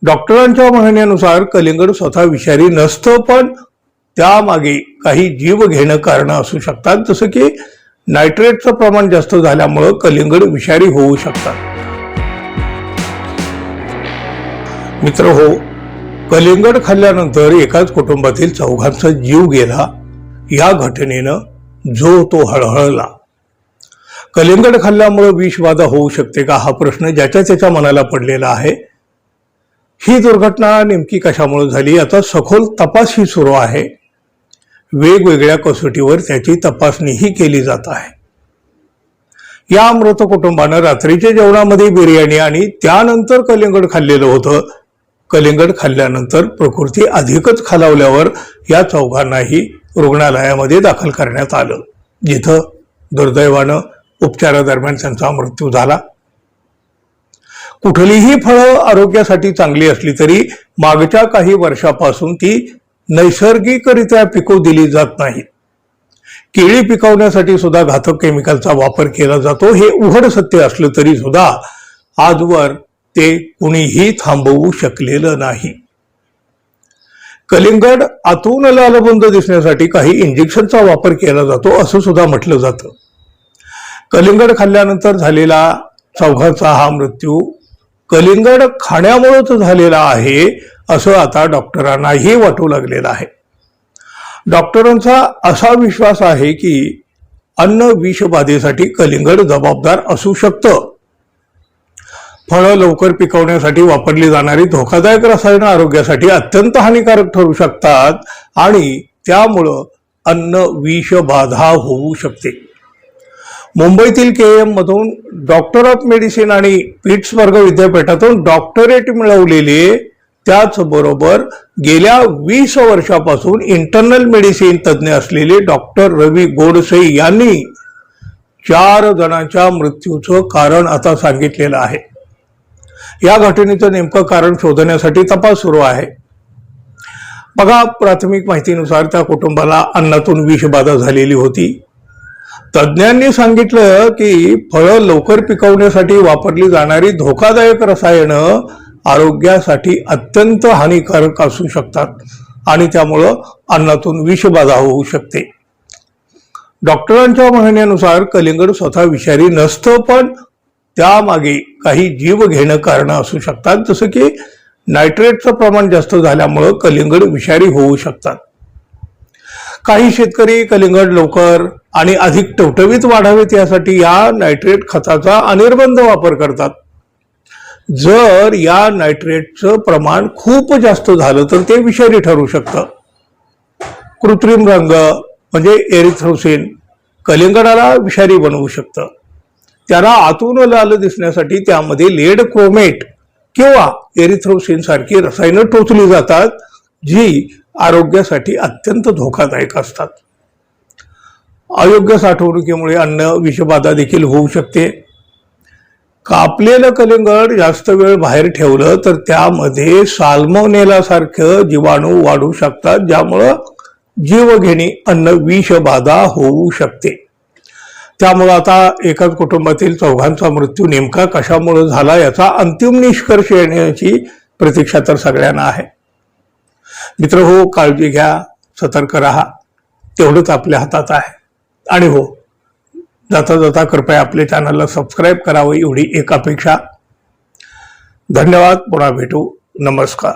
डॉक्टरांच्या म्हणण्यानुसार कलिंगड स्वतः विषारी नसतं, पण त्यामागे काही जीव घेणं कारणं असू शकतात, जसं की नायट्रेटचं प्रमाण जास्त झाल्यामुळं कलिंगड विषारी होऊ शकतात. मित्र हो, कलिंगड खाल्ल्यानंतर एकाच कुटुंबातील चौघांचा जीव गेला. या घटनेनं जो तो हळहळला. कलिंगड खाल्ल्यामुळे विषबाधा होऊ शकते का, हा प्रश्न ज्याच्या त्याच्या मनाला पडलेला आहे. ही दुर्घटना नेमकी कशामुळे झाली याचा सखोल तपासही सुरू आहे. वेगवेगळ्या कसोटीवर त्याची तपासणीही केली जात आहे. या मृत कुटुंबानं रात्रीच्या जेवणामध्ये बिर्याणी आणि त्यानंतर कलिंगड खाल्लेलं होतं. कलिंगड खाल्ल्यानंतर प्रकृती अधिकच खालावल्यावर या चौघांनाही रुग्णालयामध्ये दाखल करण्यात आलं, जिथं दुर्दैवानं उपचारादरम्यान त्यांचा मृत्यू झाला. कुठलीही फळं आरोग्यासाठी चांगली असली तरी मागच्या काही वर्षापासून ती नैसर्गिकरित्या पिकवू दिली जात नाहीत. केळी पिकवण्यासाठी सुद्धा घातक केमिकलचा वापर केला जातो. हे उघड सत्य असलं तरी सुद्धा आजवर ते कुणीही थांबवू शकलेलं नाही. कलिंगड आतून लालबुंद दिसण्यासाठी काही इंजेक्शनचा वापर केला जातो असं सुद्धा म्हटलं जातं. कलिंगड खाल्ल्यानंतर झालेला चौघांचा हा मृत्यू कलिंगड खाण्यामुळेच झालेला आहे असं आता डॉक्टरांनाही वाटू लागलेलं आहे. डॉक्टरांचा असा विश्वास आहे की अन्न विषबाधेसाठी कलिंगड जबाबदार असू शकतं. फळं लवकर पिकवण्यासाठी वापरली जाणारी धोकादायक रसायनं आरोग्यासाठी अत्यंत हानिकारक ठरू शकतात आणि त्यामुळं अन्न विषबाधा होऊ शकते. मुंबईतील KM मधून डॉक्टर ऑफ मेडिसिन आणि पिट्सबर्ग विद्यापीठातून डॉक्टरेट मिळवलेले, त्याचबरोबर गेल्या 20 वर्षापासून इंटरनल मेडिसिन तज्ज्ञ असलेले डॉक्टर रवी गोडसे यांनी 4 जणांच्या मृत्यूचं कारण आता सांगितलेलं आहे. या घटनेचं नेमकं कारण शोधण्यासाठी तपास सुरू आहे. बघा, प्राथमिक माहितीनुसार त्या कुटुंबाला अन्नातून विषबाधा झालेली होती. तज्ज्ञांनी सांगितलं की फळं लवकर पिकवण्यासाठी वापरली जाणारी धोकादायक रसायनं आरोग्यासाठी अत्यंत हानिकारक असू शकतात आणि त्यामुळं अन्नातून विषबाधा होऊ शकते. डॉक्टरांच्या म्हणण्यानुसार कलिंगड स्वतः विषारी नसतं, पण त्यामागे काही जीव घेणं कारणं असू शकतात, जसं की नायट्रेटचं प्रमाण जास्त झाल्यामुळं कलिंगड विषारी होऊ शकतात. काही शेतकरी कलिंगड लवकर आणि अधिक टवटवीत वाढावेत यासाठी या नायट्रेट खताचा अनिर्बंध वापर करतात. जर या नायट्रेटचं प्रमाण खूप जास्त झालं तर ते विषारी ठरू शकतं. कृत्रिम रंग म्हणजे एरिथ्रोसिन कलिंगडाला विषारी बनवू शकतं. त्याला आतून लाल दिसण्यासाठी त्यामध्ये लेड क्रोमेट किंवा एरिथ्रोसिन सारखी रसायनं टोचली जातात, जी आरोग्यासाठी अत्यंत धोकादायक असतात. अयोग्य साठवणुकीमुळे अन्न विषबाधा देखील होऊ शकते. कापलेलं कलिंगड जास्त वेळ बाहेर ठेवलं तर त्यामध्ये साल्मोनेला सारखं जीवाणू वाढू शकतात, ज्यामुळं जीवघेणी अन्न विषबाधा होऊ शकते. त्यामुळे आता एकाच कुटुंबातील चौघांचा मृत्यू नेमका कशामुळे झाला याचा अंतिम निष्कर्ष येण्याची प्रतीक्षा तर सगळ्यांना आहे. मित्र हो, काळजी घ्या, सतर्क राहा, तेवढंच आपल्या हातात आहे. आणि हो, जाता जाता कृपया आपल्या चॅनलला सबस्क्राईब करावं एवढी एक अपेक्षा. धन्यवाद. पुन्हा भेटू. नमस्कार.